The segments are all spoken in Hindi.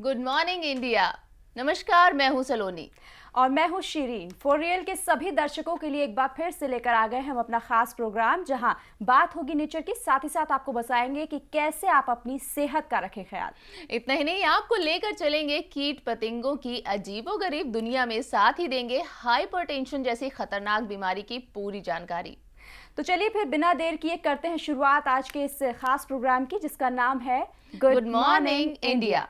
Good morning India. नमस्कार, मैं हूं सलोनी और मैं हूं शीरीन। फॉर रियल के सभी दर्शकों के लिए एक बार फिर से लेकर आ गए हम अपना खास प्रोग्राम, जहां बात होगी नेचर की, साथ ही साथ आपको बताएंगे कि कैसे आप अपनी सेहत का रखें ख्याल। इतना ही नहीं, आपको लेकर चलेंगे कीट पतंगों की अजीबोगरीब दुनिया में, साथ ही देंगे हाइपरटेंशन जैसी खतरनाक बीमारी की पूरी जानकारी। तो चलिए फिर बिना देर किए करते हैं शुरुआत आज के इस खास प्रोग्राम की, जिसका नाम है गुड मॉर्निंग इंडिया।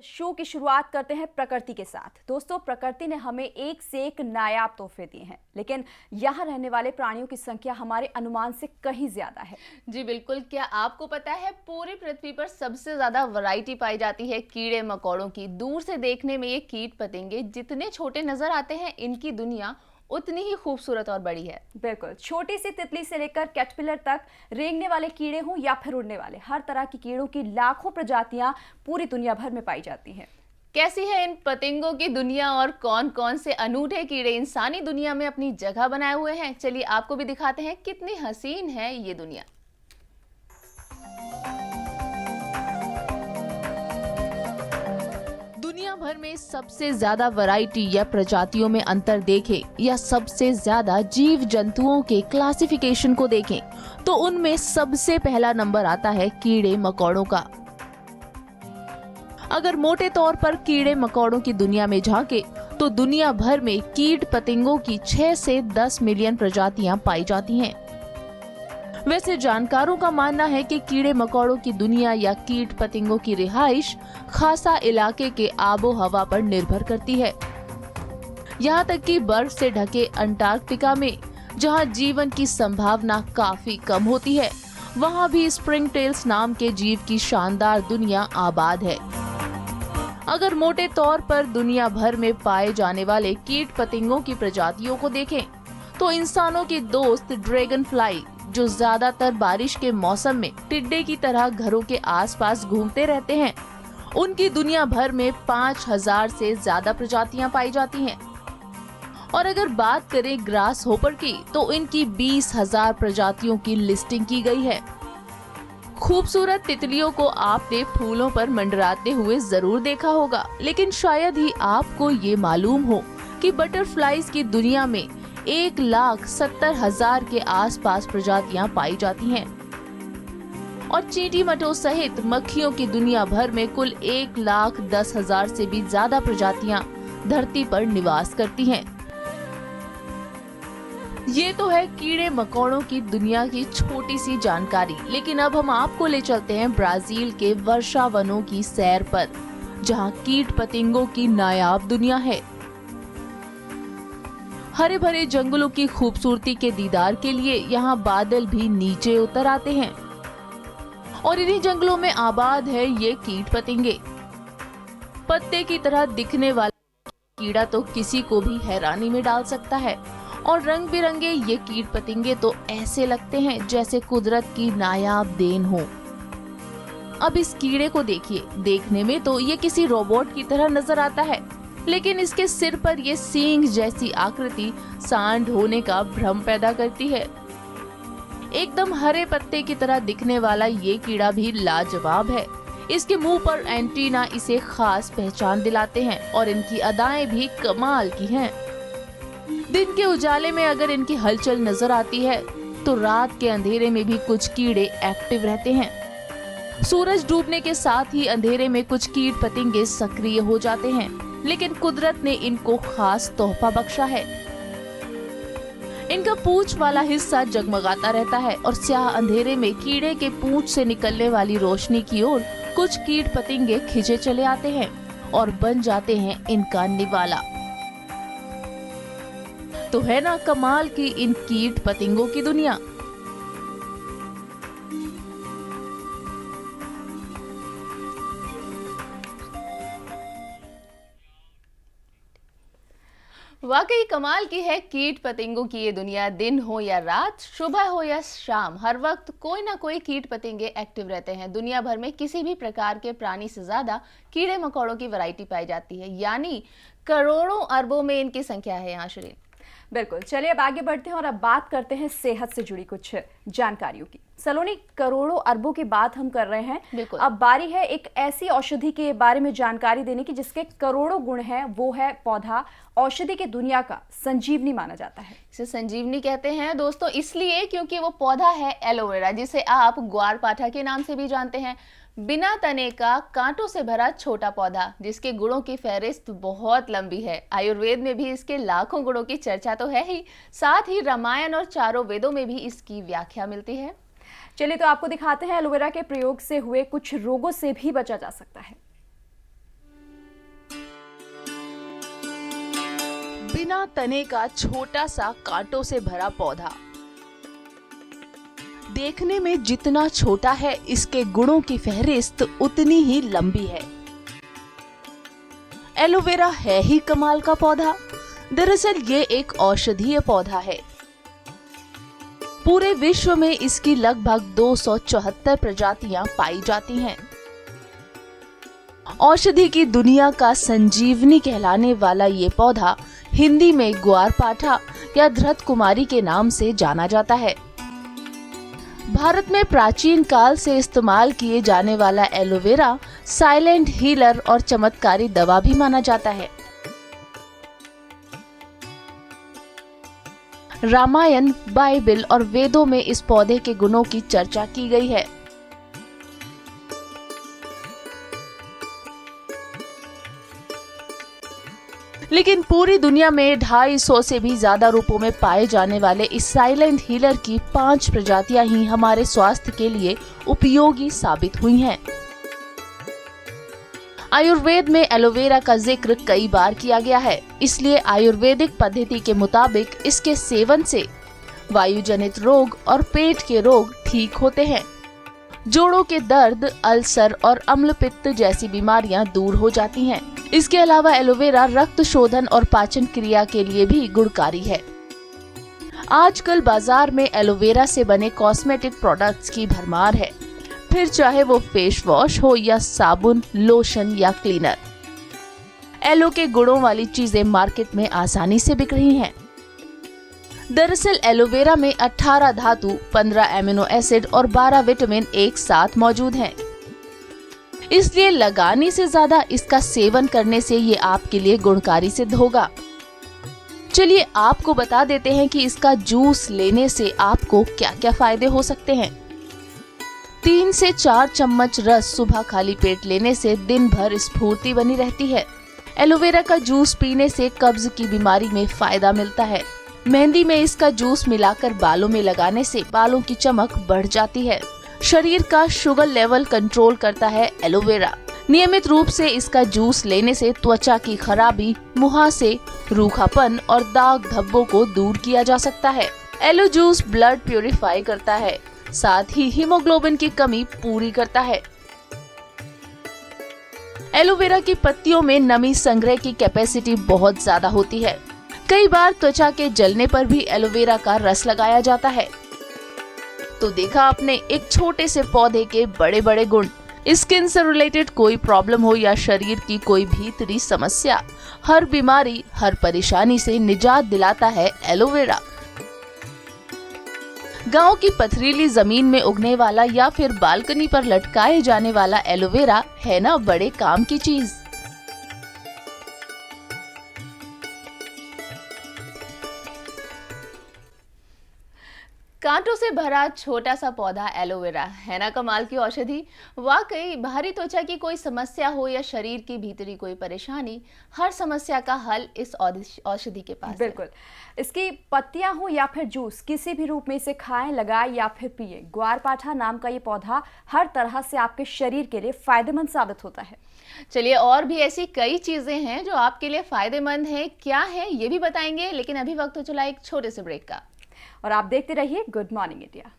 शो की शुरुआत करते हैं प्रकृति के साथ। दोस्तों, प्रकृति ने हमें एक से एक नायाब तोहफे दिए हैं, लेकिन यहाँ रहने वाले प्राणियों की संख्या हमारे अनुमान से कहीं ज्यादा है। जी बिल्कुल। क्या आपको पता है, पूरी पृथ्वी पर सबसे ज्यादा वैरायटी पाई जाती है कीड़े मकोड़ों की। दूर से देखने में ये कीट पतंगे जितने छोटे नजर आते हैं, इनकी दुनिया उतनी ही खूबसूरत और बड़ी है। बिल्कुल, छोटी सी तितली से लेकर कैटरपिलर तक, रेंगने वाले कीड़े हों या फिर उड़ने वाले, हर तरह की कीड़ों की लाखों प्रजातियां पूरी दुनिया भर में पाई जाती हैं। कैसी है इन पतंगों की दुनिया और कौन कौन से अनूठे कीड़े इंसानी दुनिया में अपनी जगह बनाए हुए हैं, चलिए आपको भी दिखाते हैं कितनी हसीन है ये दुनिया। दुनिया भर में सबसे ज्यादा वैरायटी या प्रजातियों में अंतर देखें या सबसे ज्यादा जीव जंतुओं के क्लासिफिकेशन को देखें, तो उनमें सबसे पहला नंबर आता है कीड़े मकोड़ों का। अगर मोटे तौर पर कीड़े मकोड़ों की दुनिया में झांके, तो दुनिया भर में कीट पतंगों की 6 से 10 मिलियन प्रजातियां पाई जाती हैं। वैसे जानकारों का मानना है कि कीड़े मकोड़ों की दुनिया या कीट पतंगों की रिहाइश खासा इलाके के आबो हवा पर निर्भर करती है। यहाँ तक कि बर्फ से ढके अंटार्कटिका में, जहाँ जीवन की संभावना काफी कम होती है, वहाँ भी स्प्रिंग टेल्स नाम के जीव की शानदार दुनिया आबाद है। अगर मोटे तौर पर दुनिया भर में पाए जाने वाले कीट पतंगों की प्रजातियों को देखें, तो इंसानों के दोस्त ड्रैगन फ्लाई, जो ज्यादातर बारिश के मौसम में टिड्डे की तरह घरों के आसपास घूमते रहते हैं, उनकी दुनिया भर में 5000 से ज्यादा प्रजातियां पाई जाती हैं। और अगर बात करें ग्रास होपर की, तो इनकी 20,000 प्रजातियों की लिस्टिंग की गई है। खूबसूरत तितलियों को आपने फूलों पर मंडराते हुए जरूर देखा होगा, लेकिन शायद ही आपको ये मालूम हो कि बटरफ्लाईज की दुनिया में 1,70,000 के आसपास प्रजातियां पाई जाती हैं। और चींटी मटों सहित मक्खियों की दुनिया भर में कुल 1,10,000 से भी ज्यादा प्रजातियां धरती पर निवास करती हैं। ये तो है कीड़े मकोड़ों की दुनिया की छोटी सी जानकारी, लेकिन अब हम आपको ले चलते हैं ब्राजील के वर्षा वनों की सैर पर, जहाँ कीट पतंगों की नायाब दुनिया है। हरे भरे जंगलों की खूबसूरती के दीदार के लिए यहाँ बादल भी नीचे उतर आते हैं, और इन्हीं जंगलों में आबाद है ये कीट पतंगे। पत्ते की तरह दिखने वाला कीड़ा तो किसी को भी हैरानी में डाल सकता है, और रंग बिरंगे ये कीट पतंगे तो ऐसे लगते हैं जैसे कुदरत की नायाब देन हो। अब इस कीड़े को देखिए, देखने में तो ये किसी रोबोट की तरह नजर आता है, लेकिन इसके सिर पर ये सींग जैसी आकृति सांड होने का भ्रम पैदा करती है। एकदम हरे पत्ते की तरह दिखने वाला ये कीड़ा भी लाजवाब है। इसके मुंह पर एंटीना इसे खास पहचान दिलाते हैं, और इनकी अदाएं भी कमाल की हैं। दिन के उजाले में अगर इनकी हलचल नजर आती है, तो रात के अंधेरे में भी कुछ कीड़े एक्टिव रहते हैं। सूरज डूबने के साथ ही अंधेरे में कुछ कीट पतंगे सक्रिय हो जाते हैं, लेकिन कुदरत ने इनको खास तोहफा बख्शा है। इनका पूंछ वाला हिस्सा जगमगाता रहता है, और स्याह अंधेरे में कीड़े के पूंछ से निकलने वाली रोशनी की ओर कुछ कीट पतंगे खिंचे चले आते हैं और बन जाते हैं इनका निवाला। तो है ना कमाल की इन कीट पतंगों की दुनिया। वाकई कमाल की है कीट पतंगों की ये दुनिया। दिन हो या रात, सुबह हो या शाम, हर वक्त कोई ना कोई कीट पतंगे एक्टिव रहते हैं। दुनिया भर में किसी भी प्रकार के प्राणी से ज्यादा कीड़े मकोड़ों की वैरायटी पाई जाती है, यानी करोड़ों अरबों में इनकी संख्या है यहाँ। श्री बिल्कुल, चलिए अब आगे बढ़ते हैं और अब बात करते हैं सेहत से जुड़ी कुछ जानकारियों की। सलोनी, करोड़ों अरबों की बात हम कर रहे हैं, बिल्कुल। अब बारी है एक ऐसी औषधि के बारे में जानकारी देने की जिसके करोड़ों गुण हैं। वो है पौधा औषधि की दुनिया का संजीवनी माना जाता है। इसे संजीवनी कहते हैं दोस्तों इसलिए क्योंकि वो पौधा है एलोवेरा, जिसे आप ग्वारपाठा के नाम से भी जानते हैं। बिना तने का कांटों से भरा छोटा पौधा जिसके गुणों की फहरिस्त बहुत लंबी है। आयुर्वेद में भी इसके लाखों गुणों की चर्चा तो है ही, साथ ही रामायण और चारों वेदों में भी इसकी व्याख्या मिलती है। चलिए तो आपको दिखाते हैं एलोवेरा के प्रयोग से हुए कुछ रोगों से भी बचा जा सकता है। बिना तने का छोटा सा कांटों से भरा पौधा देखने में जितना छोटा है, इसके गुणों की फहरिस्त उतनी ही लंबी है। एलोवेरा है ही कमाल का पौधा। दरअसल ये एक औषधीय पौधा है। पूरे विश्व में इसकी लगभग 274 प्रजातियां पाई जाती हैं। औषधि की दुनिया का संजीवनी कहलाने वाला ये पौधा हिंदी में ग्वारपाठा या धृत कुमारी के नाम से जाना जाता है। भारत में प्राचीन काल से इस्तेमाल किए जाने वाला एलोवेरा साइलेंट हीलर और चमत्कारी दवा भी माना जाता है। रामायण, बाइबल और वेदों में इस पौधे के गुणों की चर्चा की गई है। लेकिन पूरी दुनिया में 250 से भी ज्यादा रूपों में पाए जाने वाले इस साइलेंट हीलर की 5 प्रजातियां ही हमारे स्वास्थ्य के लिए उपयोगी साबित हुई हैं। आयुर्वेद में एलोवेरा का जिक्र कई बार किया गया है, इसलिए आयुर्वेदिक पद्धति के मुताबिक इसके सेवन से वायु जनित रोग और पेट के रोग ठीक होते हैं। जोड़ों के दर्द, अल्सर और अम्ल पित्त जैसी बीमारियां दूर हो जाती हैं। इसके अलावा एलोवेरा रक्त शोधन और पाचन क्रिया के लिए भी गुणकारी है। आजकल बाजार में एलोवेरा से बने कॉस्मेटिक प्रोडक्ट्स की भरमार है, फिर चाहे वो फेस वॉश हो या साबुन, लोशन या क्लीनर। एलो के गुणों वाली चीजें मार्केट में आसानी से बिक रही हैं। दरअसल एलोवेरा में 18 धातु, 15 एमिनो एसिड और 12 विटामिन एक साथ मौजूद हैं। इसलिए लगाने से ज्यादा इसका सेवन करने से ये आपके लिए गुणकारी सिद्ध होगा। चलिए आपको बता देते हैं कि इसका जूस लेने से आपको क्या क्या फायदे हो सकते हैं। 3 से 4 चम्मच रस सुबह खाली पेट लेने से दिन भर स्फूर्ति बनी रहती है। एलोवेरा का जूस पीने से कब्ज की बीमारी में फायदा मिलता है। मेहंदी में इसका जूस मिलाकर बालों में लगाने से बालों की चमक बढ़ जाती है। शरीर का शुगर लेवल कंट्रोल करता है एलोवेरा। नियमित रूप से इसका जूस लेने से त्वचा की खराबी, मुहासे, रूखापन और दाग धब्बों को दूर किया जा सकता है। एलो जूस ब्लड प्यूरिफाई करता है, साथ ही हीमोग्लोबिन की कमी पूरी करता है। एलोवेरा की पत्तियों में नमी संग्रह की कैपेसिटी बहुत ज्यादा होती है। कई बार त्वचा के जलने पर भी एलोवेरा का रस लगाया जाता है। तो देखा आपने एक छोटे से पौधे के बड़े बड़े गुण। स्किन से रिलेटेड कोई प्रॉब्लम हो या शरीर की कोई भीतरी समस्या, हर बीमारी, हर परेशानी से निजात दिलाता है एलोवेरा। गांव की पथरीली जमीन में उगने वाला या फिर बालकनी पर लटकाए जाने वाला एलोवेरा है ना बड़े काम की चीज। कांटों से भरा छोटा सा पौधा एलोवेरा है ना कमाल की औषधि। वाकई भारी त्वचा की कोई समस्या हो या शरीर की भीतरी कोई परेशानी, हर समस्या का हल इस औषधि के पास बिल्कुल है। इसकी पत्तियां हो या फिर जूस, किसी भी रूप में इसे खाएं, लगाएं या फिर पिए, ग्वारपाठा नाम का ये पौधा हर तरह से आपके शरीर के लिए फायदेमंद साबित होता है। चलिए और भी ऐसी कई चीजें हैं जो आपके लिए फायदेमंद हैं, क्या है ये भी बताएंगे, लेकिन अभी वक्त हो चला एक छोटे से ब्रेक का। और आप देखते रहिए गुड मॉर्निंग इंडिया।